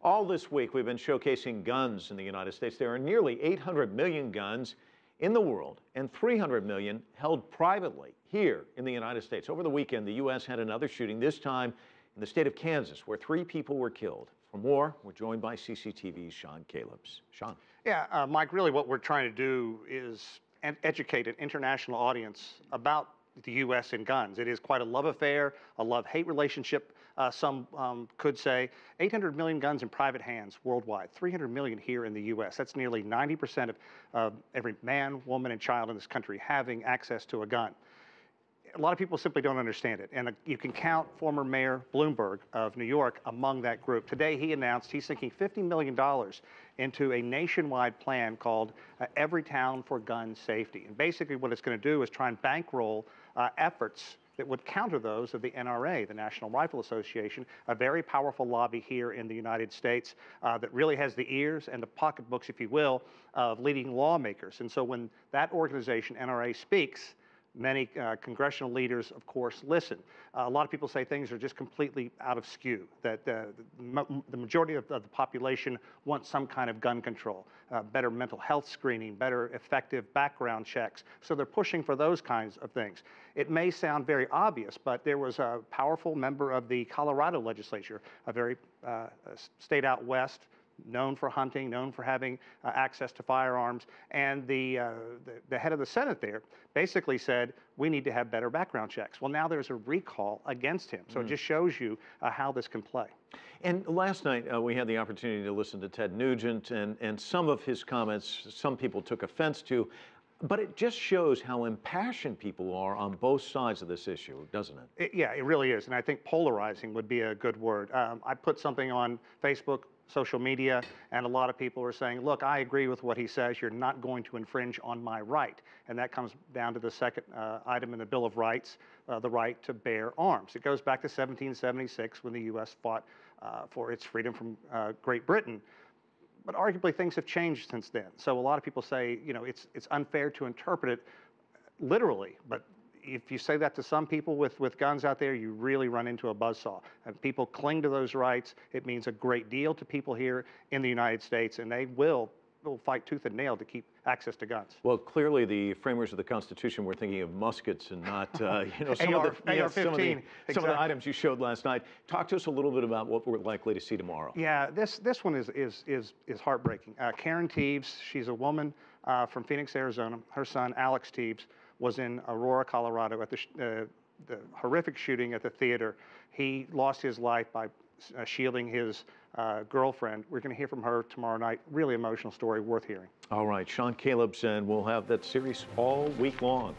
All this week, we've been showcasing guns in the United States. There are nearly 800 million guns in the world and 300 million held privately here in the United States. Over the weekend, the U.S. had another shooting, this time in the state of Kansas, where 3 people were killed. For more, we're joined by CCTV's Sean Callebs. Sean. Yeah, Mike, really what we're trying to do is educate an international audience about the U.S. and guns. It is quite a love affair, a love-hate relationship, some could say. 800 million guns in private hands worldwide, 300 million here in the U.S. That's nearly 90% of every man, woman, and child in this country having access to a gun. A lot of people simply don't understand it, and you can count former Mayor Bloomberg of New York among that group. Today, he announced he's sinking $50 million into a nationwide plan called Every Town for Gun Safety. And basically what it's going to do is try and bankroll efforts that would counter those of the NRA, the National Rifle Association, a very powerful lobby here in the United States that really has the ears and the pocketbooks, if you will, of leading lawmakers. And so when that organization, NRA, speaks, many congressional leaders, of course, listen. A lot of people say things are just completely out of skew, that the majority of the population wants some kind of gun control, better mental health screening, better effective background checks. So they're pushing for those kinds of things. It may sound very obvious, but there was a powerful member of the Colorado legislature, a very state out west, known for hunting, known for having access to firearms, and the head of the Senate there basically said, we need to have better background checks. Well, now there's a recall against him, so it just shows you how this can play. And last night, we had the opportunity to listen to Ted Nugent, and some of his comments, some people took offense to, but it just shows how impassioned people are on both sides of this issue, doesn't it? Yeah, it really is, and I think polarizing would be a good word. I put something on Facebook, social media, and a lot of people are saying, look, I agree with what he says. You're not going to infringe on my right. And that comes down to the second item in the Bill of Rights, the right to bear arms. It goes back to 1776 when the U.S. fought for its freedom from Great Britain. But arguably things have changed since then. So a lot of people say, you know, it's unfair to interpret it literally, but if you say that to some people with guns out there, you really run into a buzzsaw. And people cling to those rights. It means a great deal to people here in the United States, and they will fight tooth and nail to keep access to guns. Well, clearly the framers of the Constitution were thinking of muskets and not, you know, some of the items you showed last night. Talk to us a little bit about what we're likely to see tomorrow. Yeah, this one is heartbreaking. Karen Teves, she's a woman from Phoenix, Arizona. Her son, Alex Teves, was in Aurora, Colorado at the horrific shooting at the theater. He lost his life by shielding his girlfriend. We're going to hear from her tomorrow night. Really emotional story, worth hearing. All right, Sean Callebs, and we'll have that series all week long.